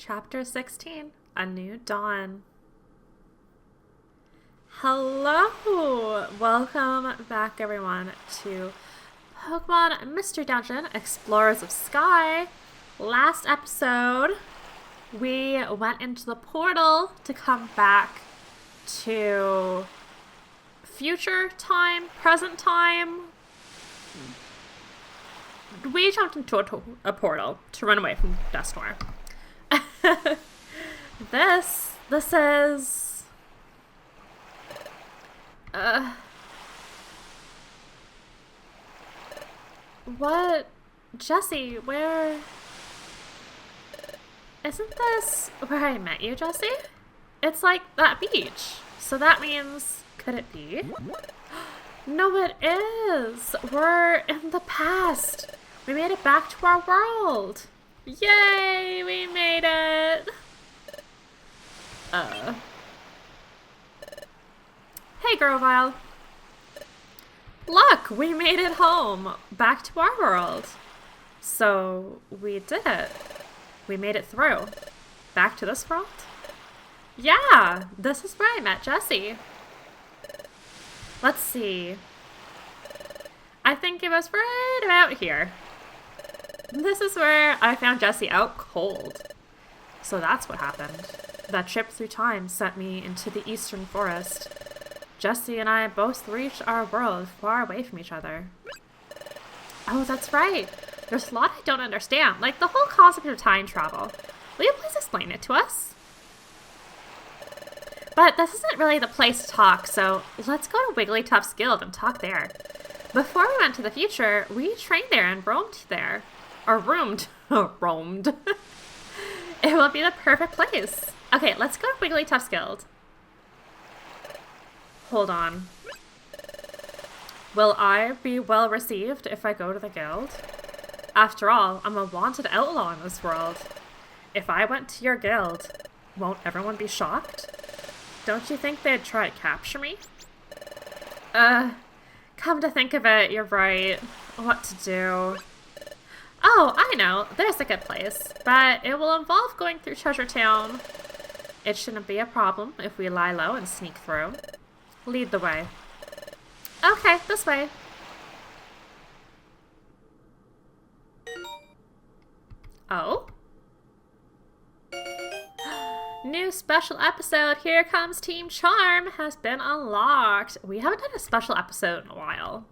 Chapter 16, A New Dawn. Hello! Welcome back, everyone, to Pokemon Mystery Dungeon Explorers of Sky. Last episode, we went into the portal to come back to future time, present time. We jumped into a portal to run away from Destor. This is what? Jesse, where? Isn't this where I met you, Jesse? It's like that beach. So that means, could it be? No, it is. We're in the past. We made it back to our world. Yay, we made it. Hey, Grovile. Look, we made it home. Back to our world. So, we did it. We made it through. Back to this world? Yeah, this is where I met Jesse. Let's see. I think it was right about here. This is where I found Jesse out cold. So that's what happened. That trip through time sent me into the Eastern Forest. Jesse and I both reached our world far away from each other. Oh, that's right. There's a lot I don't understand, like the whole concept of time travel. Will you please explain it to us? But this isn't really the place to talk, so let's go to Wigglytuff's guild and talk there. Before we went to the future, we trained there and roamed there. Or roomed. Roamed. It will be the perfect place. Okay, let's go to Wigglytuff's guild. Hold on. Will I be well received if I go to the guild? After all, I'm a wanted outlaw in this world. If I went to your guild, won't everyone be shocked? Don't you think they'd try to capture me? Come to think of it, you're right. What to do? Oh, I know. There's a good place. But it will involve going through Treasure Town. It shouldn't be a problem if we lie low and sneak through. Lead the way. Okay, this way. Oh? New special episode, Here Comes Team Charm, has been unlocked. We haven't done a special episode in a while.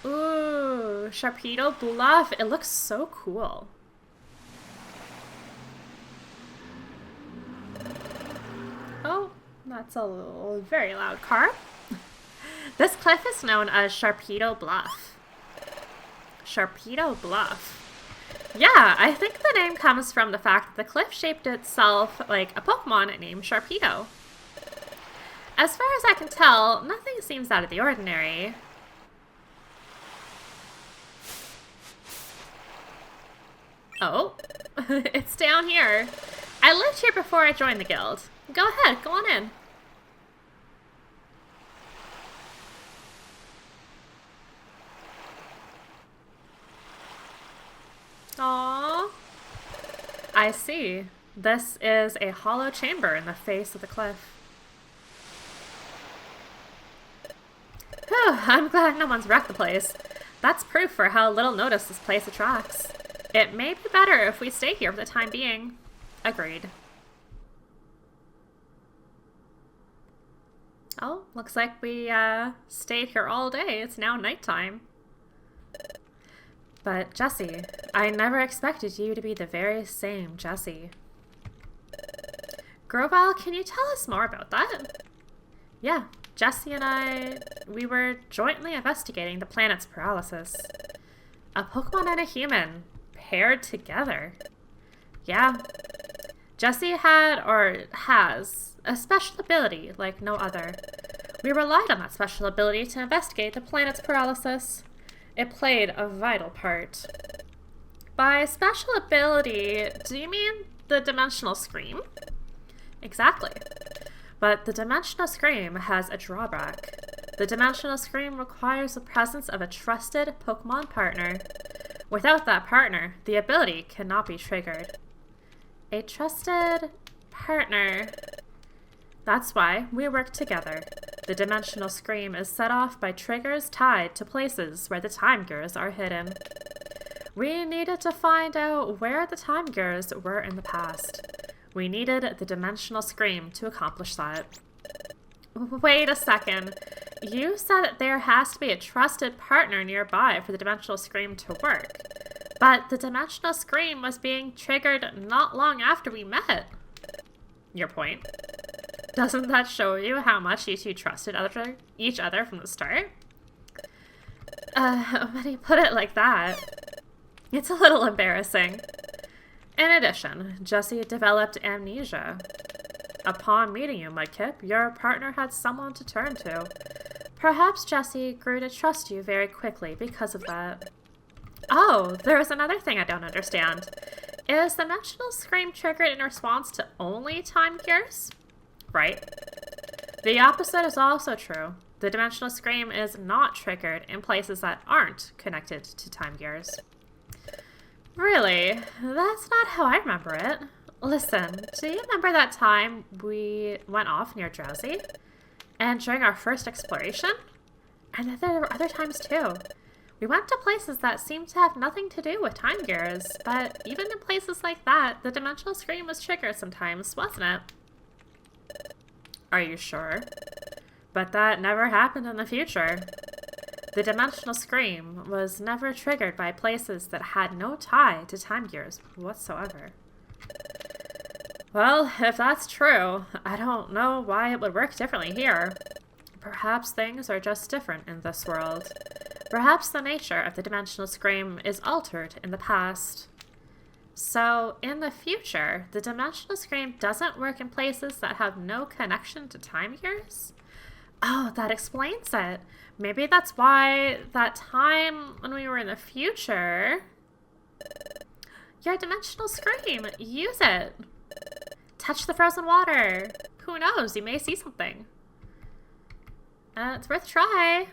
Ooh, Sharpedo Bluff. It looks so cool. Oh, that's a very loud car. This cliff is known as Sharpedo Bluff. Sharpedo Bluff. Yeah, I think the name comes from the fact that the cliff shaped itself like a Pokemon named Sharpedo. As far as I can tell, nothing seems out of the ordinary. Oh, it's down here. I lived here before I joined the guild. Go ahead, go on in. Aww. I see. This is a hollow chamber in the face of the cliff. Whew, I'm glad no one's wrecked the place. That's proof for how little notice this place attracts. It may be better if we stay here for the time being. Agreed. Oh, looks like we stayed here all day. It's now nighttime. But Jesse, I never expected you to be the very same Jesse. Grovile, can you tell us more about that? Yeah, Jesse and we were jointly investigating the planet's paralysis. A Pokemon and a human, paired together. Yeah. Jesse had, or has, a special ability like no other. We relied on that special ability to investigate the planet's paralysis. It played a vital part. By special ability, do you mean the Dimensional Scream? Exactly. But the Dimensional Scream has a drawback. The Dimensional Scream requires the presence of a trusted Pokemon partner. Without that partner, the ability cannot be triggered. A trusted partner. That's why we work together. The dimensional scream is set off by triggers tied to places where the time gears are hidden. We needed to find out where the time gears were in the past. We needed the dimensional scream to accomplish that. Wait a second. You said that there has to be a trusted partner nearby for the dimensional scream to work. But the dimensional scream was being triggered not long after we met. Your point. Doesn't that show you how much you two trusted each other from the start? When you put it like that, it's a little embarrassing. In addition, Jesse developed amnesia. Upon meeting you, Mudkip, your partner had someone to turn to. Perhaps Jesse grew to trust you very quickly because of that. Oh, there is another thing I don't understand. Is the dimensional scream triggered in response to only time gears? Right. The opposite is also true. The dimensional scream is not triggered in places that aren't connected to time gears. Really? That's not how I remember it. Listen, do you remember that time we went off near Drowsy? And during our first exploration? And there were other times too. We went to places that seemed to have nothing to do with time gears, but even in places like that, the dimensional scream was triggered sometimes, wasn't it? Are you sure? But that never happened in the future. The dimensional scream was never triggered by places that had no tie to time gears whatsoever. Well, if that's true, I don't know why it would work differently here. Perhaps things are just different in this world. Perhaps the nature of the dimensional scream is altered in the past. So, in the future, the dimensional scream doesn't work in places that have no connection to time gears? Oh, that explains it. Maybe that's why that time when we were in the future... Your dimensional scream! Use it! Touch the frozen water! Who knows, you may see something. It's worth a try.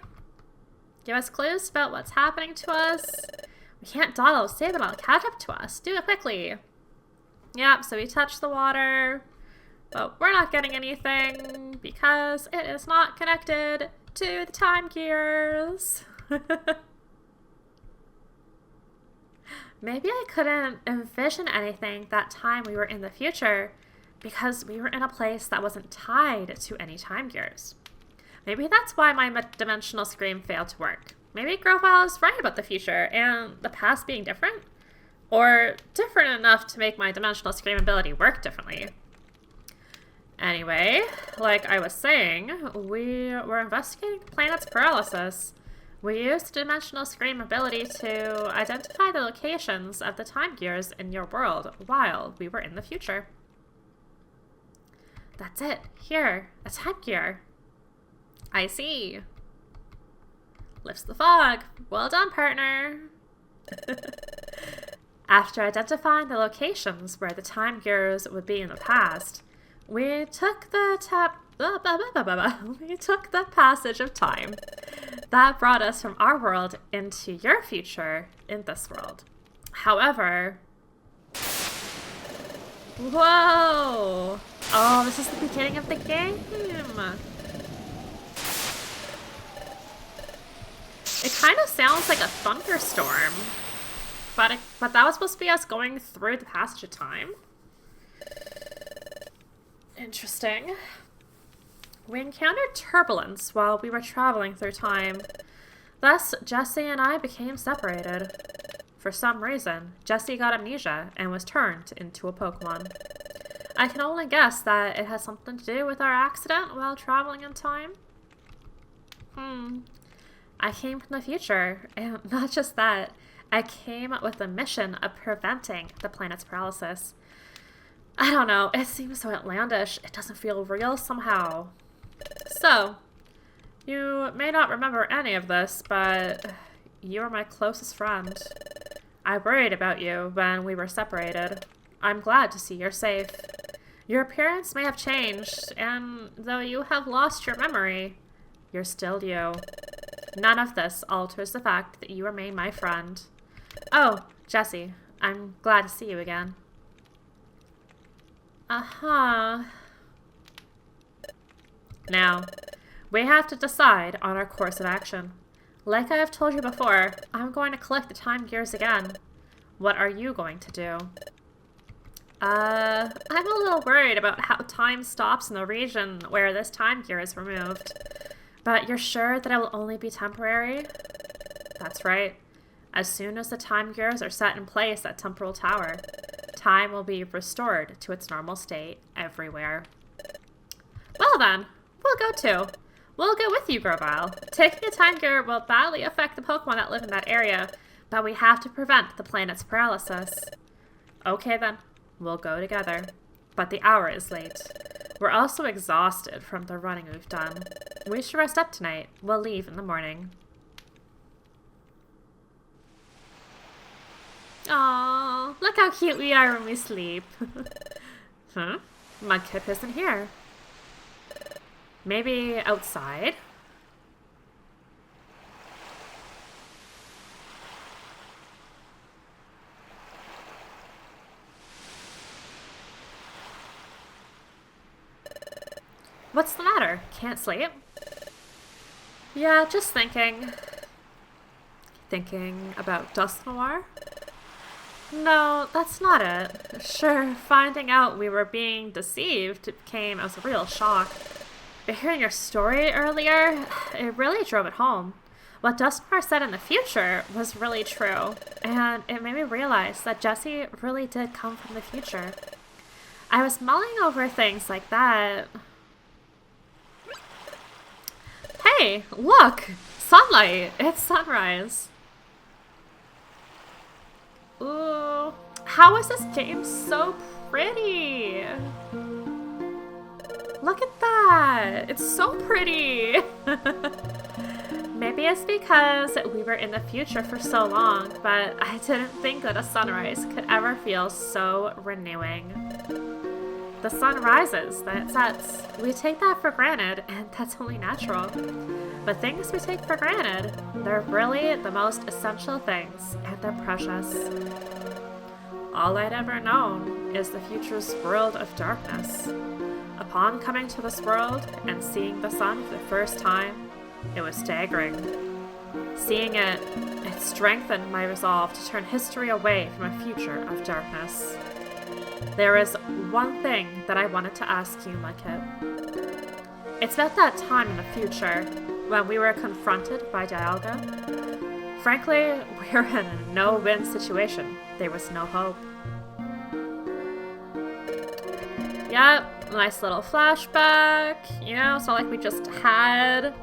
Give us clues about what's happening to us. We can't dawdle, save it, I'll catch up to us. Do it quickly. Yep, so we touch the water, but we're not getting anything because it is not connected to the time gears. Maybe I couldn't envision anything that time we were in the future because we were in a place that wasn't tied to any time gears. Maybe that's why my dimensional scream failed to work. Maybe Grovile is right about the future and the past being different, or different enough to make my dimensional scream ability work differently. Anyway, like I was saying, we were investigating the planet's paralysis. We used the dimensional scream ability to identify the locations of the time gears in your world while we were in the future. That's it. Here, a time gear. I see. Lifts the fog. Well done, partner. After identifying the locations where the time gears would be in the past, we took the passage of time that brought us from our world into your future in this world. However, whoa! Oh, this is the beginning of the game. It kind of sounds like a thunderstorm, but that was supposed to be us going through the passage of time. Interesting. We encountered turbulence while we were traveling through time. Thus, Jesse and I became separated. For some reason, Jesse got amnesia and was turned into a Pokemon. I can only guess that it has something to do with our accident while traveling in time. I came from the future, and not just that, I came with the mission of preventing the planet's paralysis. I don't know, it seems so outlandish, it doesn't feel real somehow. So, you may not remember any of this, but you were my closest friend. I worried about you when we were separated. I'm glad to see you're safe. Your appearance may have changed, and though you have lost your memory, you're still you. None of this alters the fact that you remain my friend. Oh, Jesse, I'm glad to see you again. Uh-huh. Now, we have to decide on our course of action. Like I have told you before, I'm going to collect the time gears again. What are you going to do? I'm a little worried about how time stops in the region where this time gear is removed. But you're sure that it will only be temporary? That's right. As soon as the time gears are set in place at Temporal Tower, time will be restored to its normal state everywhere. Well then, we'll go too. We'll go with you, Grovyle. Taking a time gear will badly affect the Pokemon that live in that area, but we have to prevent the planet's paralysis. Okay then, we'll go together. But the hour is late. We're also exhausted from the running we've done. We should rest up tonight. We'll leave in the morning. Aww, look how cute we are when we sleep. Huh? Mudkip isn't here. Maybe outside? What's the matter? Can't sleep? Yeah, just thinking. Thinking about Dusknoir? No, that's not it. Sure, finding out we were being deceived came as a real shock. But hearing your story earlier, it really drove it home. What Dusknoir said in the future was really true, and it made me realize that Jesse really did come from the future. I was mulling over things like that. Hey, look! Sunlight! It's sunrise. Ooh, how is this game so pretty? Look at that! It's so pretty! Maybe it's because we were in the future for so long, but I didn't think that a sunrise could ever feel so renewing. The sun rises, then it sets. We take that for granted, and that's only natural. But things we take for granted, they're really the most essential things, and they're precious. All I'd ever known is the future's world of darkness. Upon coming to this world and seeing the sun for the first time, it was staggering. Seeing it strengthened my resolve to turn history away from a future of darkness. There is one thing that I wanted to ask you, Mudkip. It's about that time in the future when we were confronted by Dialga. Frankly, we were in a no-win situation. There was no hope. Yep, nice little flashback. You know, it's not like we just had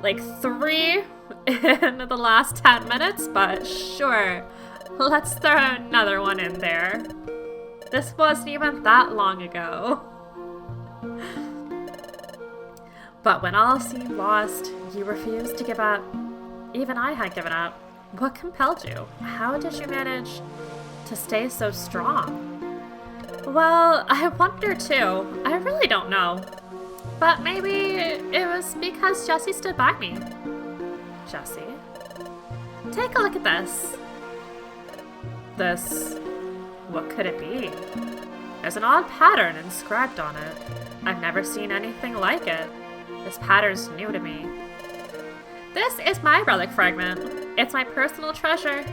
like 3 in the last 10 minutes, but sure, let's throw another one in there. This wasn't even that long ago. But when all seemed lost, you refused to give up. Even I had given up. What compelled you? How did you manage to stay so strong? Well, I wonder too. I really don't know. But maybe it was because Jesse stood by me. Jesse? Take a look at this. This... what could it be? There's an odd pattern inscribed on it. I've never seen anything like it. This pattern's new to me. This is my relic fragment. It's my personal treasure.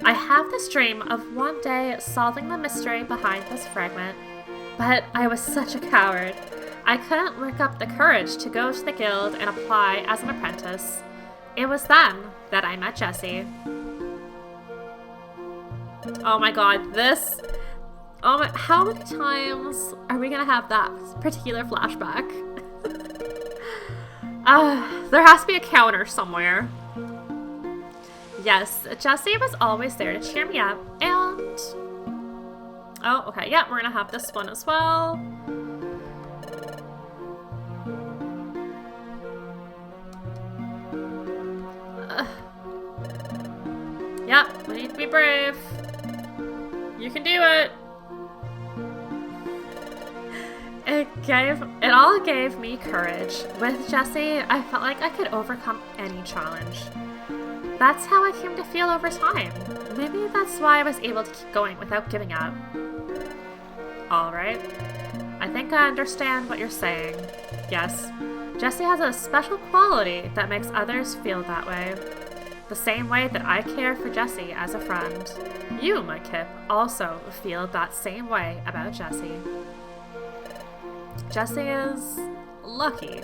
I have this dream of one day solving the mystery behind this fragment. But I was such a coward. I couldn't work up the courage to go to the guild and apply as an apprentice. It was then that I met Jesse. Oh my god, this... oh my... how many times are we gonna have that particular flashback? There has to be a counter somewhere. Yes, Jesse was always there to cheer me up, and... oh, okay, yeah, we're gonna have this one as well. Yep, we need to be brave. You can do it. It all gave me courage. With Jesse, I felt like I could overcome any challenge. That's how I came to feel over time. Maybe that's why I was able to keep going without giving up. Alright. I think I understand what you're saying. Yes, Jessie has a special quality that makes others feel that way. The same way that I care for Jessie as a friend. You, my Kip, also feel that same way about Jessie. Jessie is lucky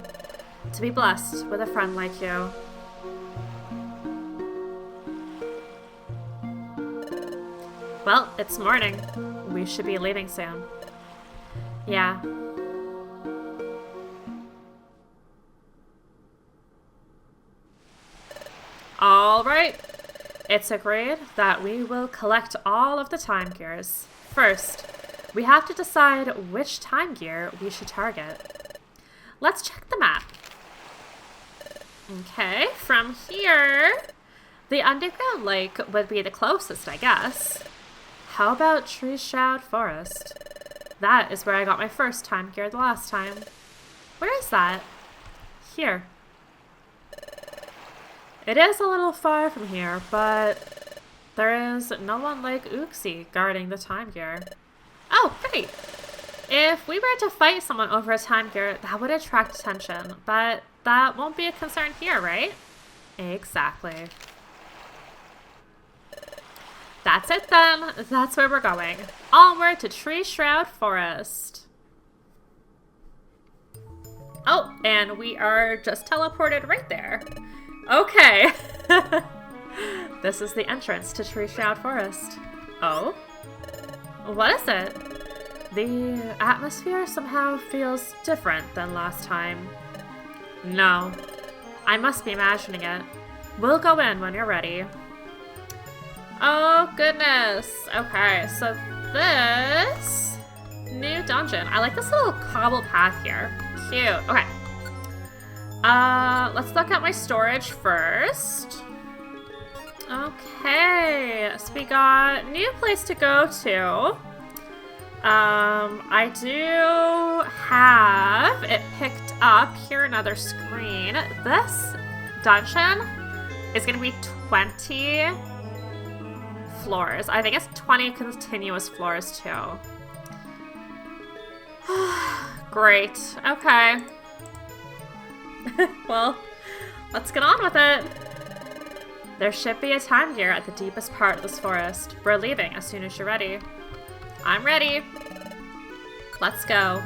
to be blessed with a friend like you. Well, it's morning. We should be leaving soon. Yeah. All right. It's agreed that we will collect all of the time gears. First, we have to decide which time gear we should target. Let's check the map. Okay, from here, the underground lake would be the closest, I guess. How about Treeshroud Forest? That is where I got my first time gear the last time. Where is that? Here. It is a little far from here, but there is no one like Uxie guarding the time gear. Oh, great! If we were to fight someone over a time gear, that would attract attention, but that won't be a concern here, right? Exactly. That's it then. That's where we're going. Onward to Treeshroud Forest. Oh, and we are just teleported right there. Okay. This is the entrance to Treeshroud Forest. Oh? What is it? The atmosphere somehow feels different than last time. No. I must be imagining it. We'll go in when you're ready. Oh, goodness. Okay, so this new dungeon. I like this little cobble path here. Cute. Okay. Let's look at my storage first. Okay, so we got a new place to go to. I do have it picked up here, another screen. This dungeon is going to be 20 floors. I think it's 20 continuous floors too. Great. Okay. Well, let's get on with it. There should be a time gear at the deepest part of this forest. We're leaving as soon as you're ready. I'm ready. Let's go.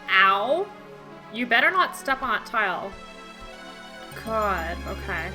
Ow. You better not step on that tile. God, okay.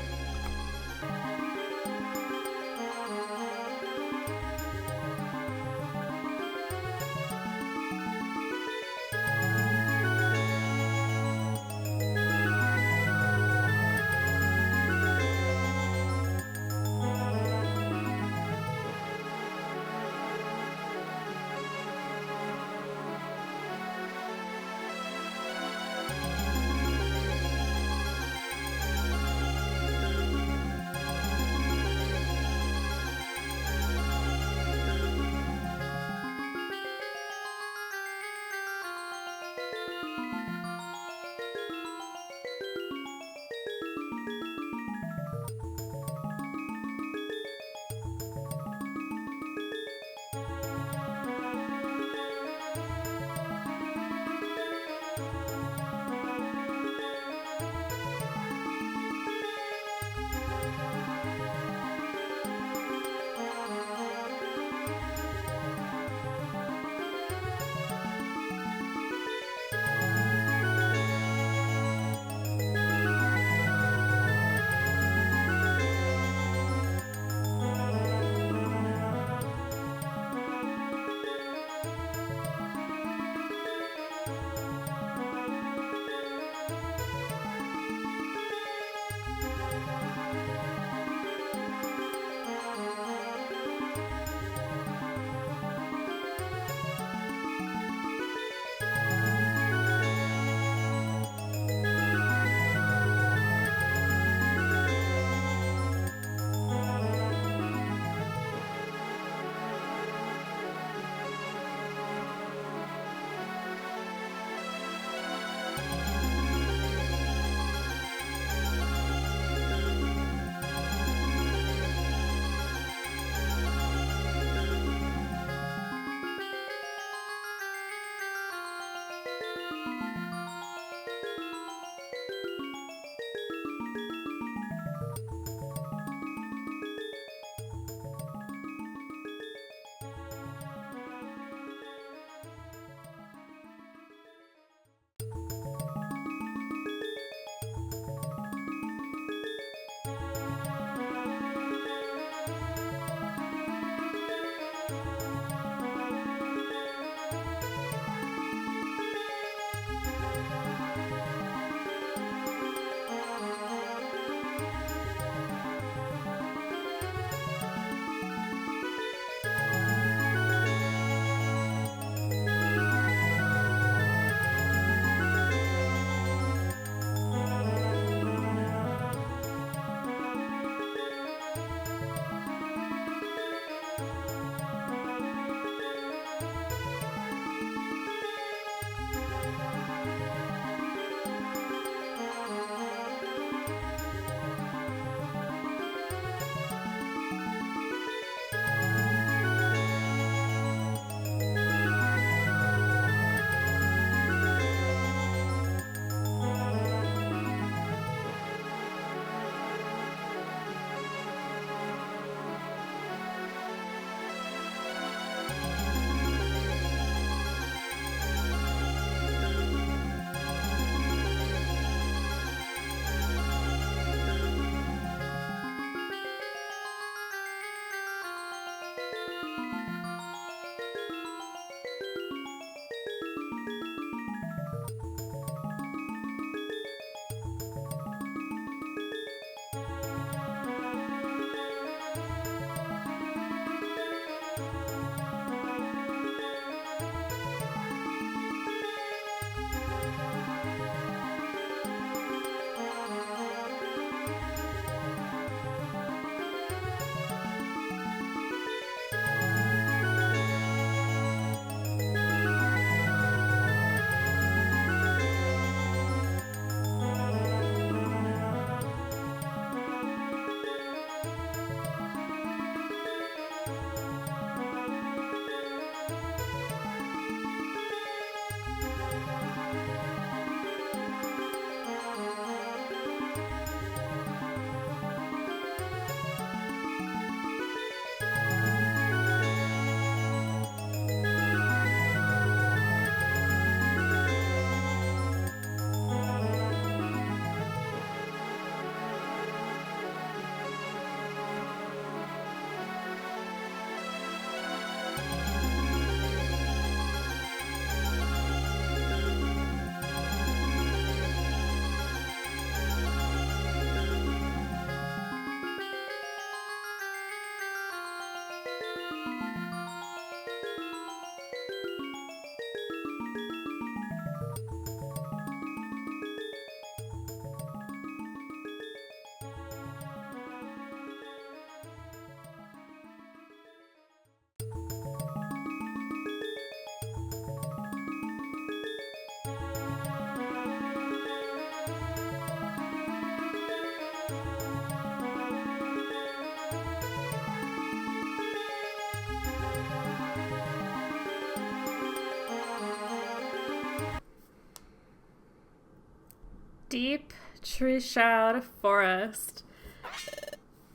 Deep Treeshroud Forest.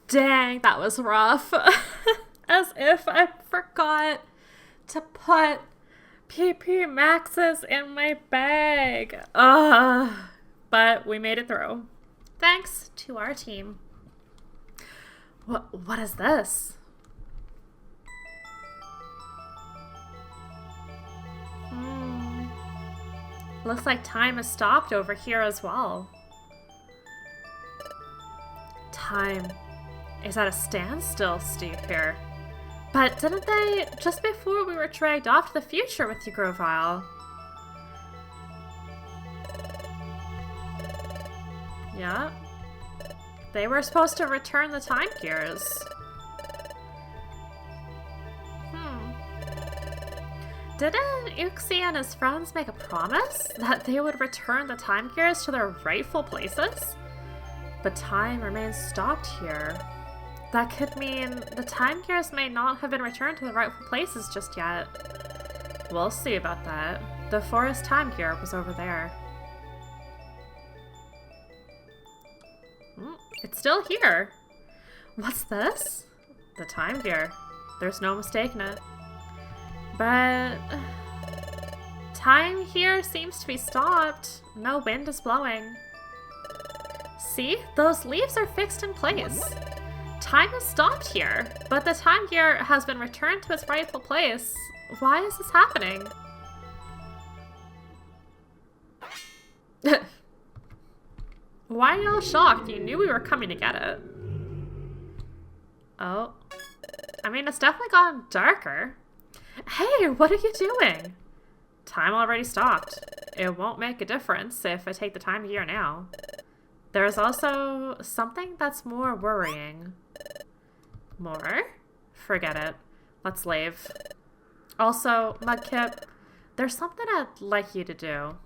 Dang, that was rough. As if I forgot to put PP Maxes in my bag. Ugh. But we made it through. Thanks to our team. What is this? Looks like time has stopped over here as well. Time is at a standstill, Steve here. But didn't they, just before we were dragged off to the future with you, Grovile? Yeah. They were supposed to return the time gears. Didn't Uxie and his friends make a promise that they would return the time gears to their rightful places? But time remains stopped here. That could mean the time gears may not have been returned to the rightful places just yet. We'll see about that. The forest time gear was over there. It's still here. What's this? The time gear. There's no mistaking it. But time here seems to be stopped. No wind is blowing. See? Those leaves are fixed in place. Time is stopped here, but the time gear has been returned to its rightful place. Why is this happening? Why are y'all shocked? You knew we were coming to get it. Oh. I mean, it's definitely gotten darker. Hey, what are you doing? Time already stopped. It won't make a difference if I take the time gear now. There's also something that's more worrying. More? Forget it. Let's leave. Also, Mudkip, there's something I'd like you to do.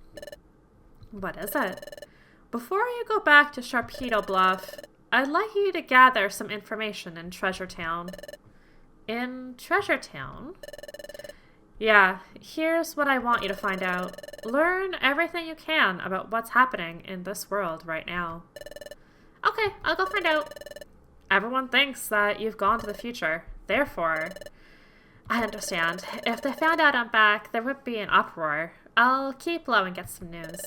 What is it? Before you go back to Sharpedo Bluff, I'd like you to gather some information in Treasure Town. In Treasure Town? Yeah, here's what I want you to find out. Learn everything you can about what's happening in this world right now. Okay, I'll go find out. Everyone thinks that you've gone to the future. Therefore, I understand. If they found out I'm back, there would be an uproar. I'll keep low and get some news.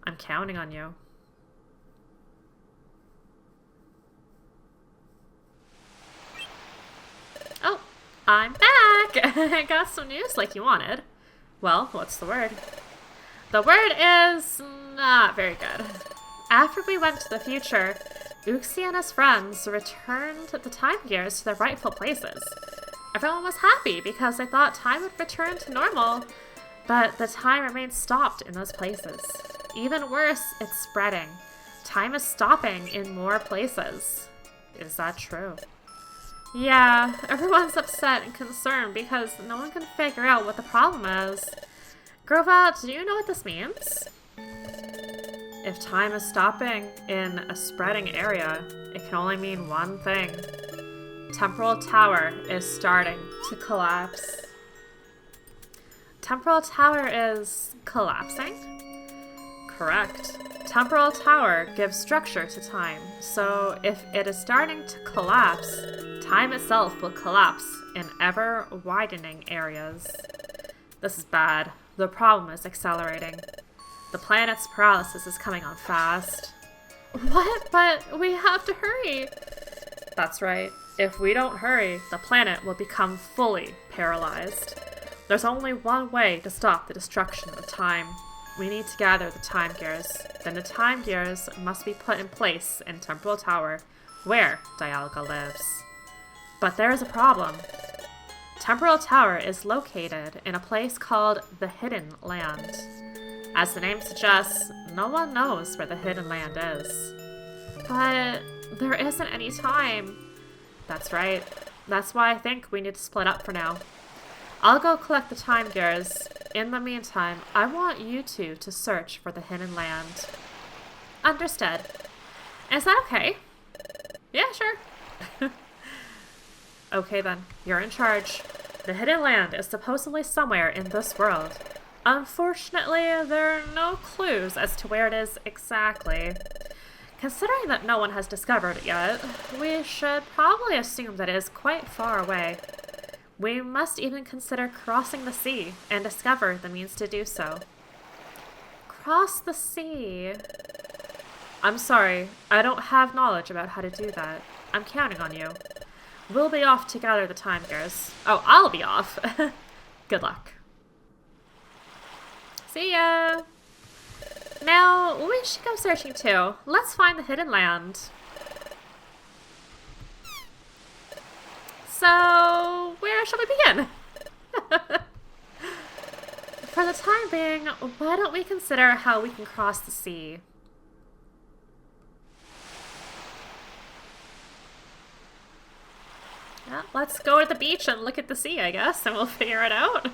I'm counting on you. Oh, I'm back! I got some news like you wanted. Well, what's the word? The word is not very good. After we went to the future, Uxie and his friends returned the time gears to their rightful places. Everyone was happy because they thought time would return to normal, but the time remained stopped in those places. Even worse, it's spreading. Time is stopping in more places. Is that true? Yeah, everyone's upset and concerned because no one can figure out what the problem is. Grovile, do you know what this means? If time is stopping in a spreading area, it can only mean one thing. Temporal Tower is starting to collapse. Temporal Tower is collapsing? Correct. Temporal Tower gives structure to time, so if it is starting to collapse, time itself will collapse in ever-widening areas. This is bad. The problem is accelerating. The planet's paralysis is coming on fast. What? But we have to hurry. That's right. If we don't hurry, the planet will become fully paralyzed. There's only one way to stop the destruction of time. We need to gather the time gears. Then the time gears must be put in place in Temporal Tower, where Dialga lives. But there is a problem. Temporal Tower is located in a place called the Hidden Land. As the name suggests, no one knows where the Hidden Land is. But there isn't any time. That's right. That's why I think we need to split up for now. I'll go collect the time gears. In the meantime, I want you two to search for the Hidden Land. Understood. Is that okay? Yeah, sure. Okay then, you're in charge. The Hidden Land is supposedly somewhere in this world. Unfortunately, there are no clues as to where it is exactly. Considering that no one has discovered it yet, we should probably assume that it is quite far away. We must even consider crossing the sea and discover the means to do so. Cross the sea. I'm sorry, I don't have knowledge about how to do that. I'm counting on you. We'll be off to gather the time gears. Oh, I'll be off. Good luck. See ya! Now, we should go searching too. Let's find the hidden land. So, where shall we begin? For the time being, why don't we consider how we can cross the sea? Yeah, let's go to the beach and look at the sea, I guess, and we'll figure it out.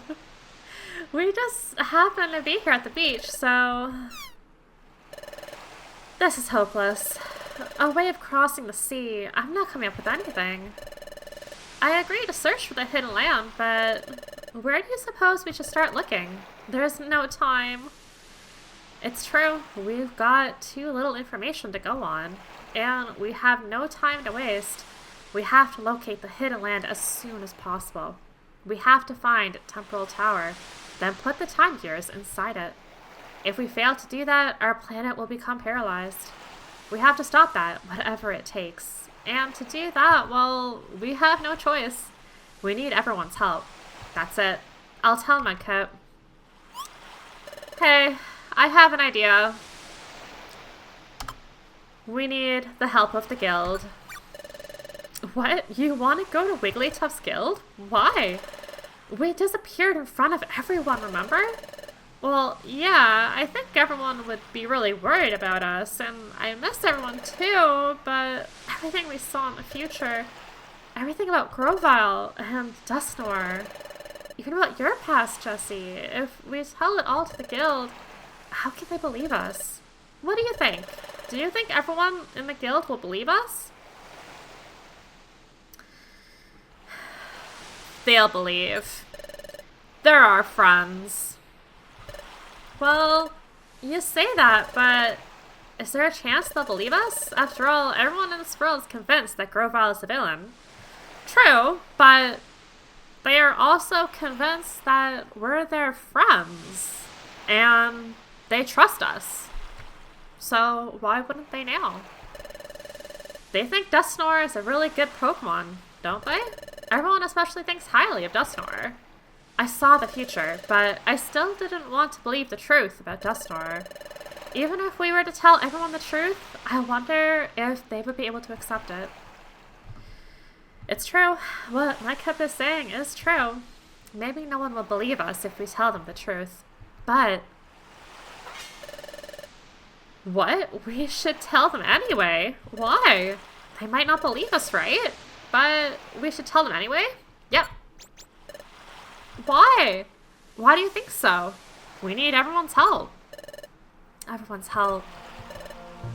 We just happen to be here at the beach, so... This is hopeless. A way of crossing the sea. I'm not coming up with anything. I agree to search for the hidden land, but where do you suppose we should start looking? There's no time. It's true, we've got too little information to go on, and we have no time to waste. We have to locate the hidden land as soon as possible. We have to find Temporal Tower, then put the time gears inside it. If we fail to do that, our planet will become paralyzed. We have to stop that, whatever it takes. And to do that, well, we have no choice. We need everyone's help. That's it. I'll tell Mudkip. Hey, I have an idea. We need the help of the guild. What? You want to go to Wigglytuff's guild? Why? We disappeared in front of everyone, remember? Well, yeah, I think everyone would be really worried about us, and I miss everyone too, but everything we saw in the future, everything about Grovyle and Dustnor, even about your past, Jessie, if we tell it all to the guild, how can they believe us? What do you think? Do you think everyone in the guild will believe us? They'll believe. They're our friends. Well, you say that, but is there a chance they'll believe us? After all, everyone in this world is convinced that Grovyle is a villain. True, but they are also convinced that we're their friends, and they trust us. So why wouldn't they now? They think Dustnor is a really good Pokemon, don't they? Everyone especially thinks highly of Dustnor. I saw the future, but I still didn't want to believe the truth about Dustnor. Even if we were to tell everyone the truth, I wonder if they would be able to accept it. It's true. What Mudkip is saying is true. Maybe no one will believe us if we tell them the truth. But... what? We should tell them anyway. Why? They might not believe us, right? But we should tell them anyway? Yep. Why? Why do you think so? We need everyone's help. Everyone's help.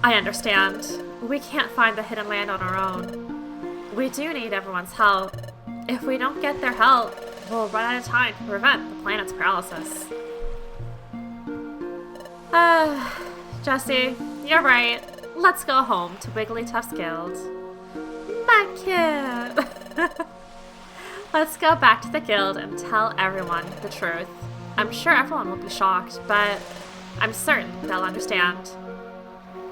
I understand. We can't find the hidden land on our own. We do need everyone's help. If we don't get their help, we'll run out of time to prevent the planet's paralysis. Jessie, you're right. Let's go home to Wigglytuff's guild. Mudkip! Let's go back to the guild and tell everyone the truth. I'm sure everyone will be shocked, but I'm certain they'll understand.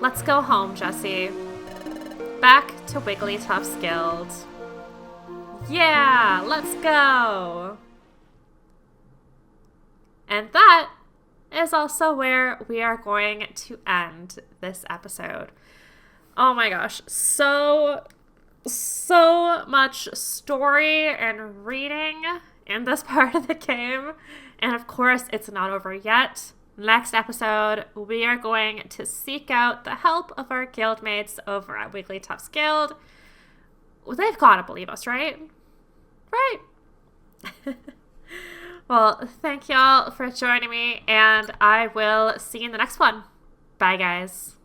Let's go home, Jessie. Back to Wigglytuff's guild. Yeah, let's go! And that is also where we are going to end this episode. Oh my gosh, so much story and reading in this part of the game. And of course, it's not over yet. Next episode, we are going to seek out the help of our guildmates over at Wigglytuff's Guild. They've got to believe us, right? Right? Well, thank y'all for joining me, and I will see you in the next one. Bye, guys.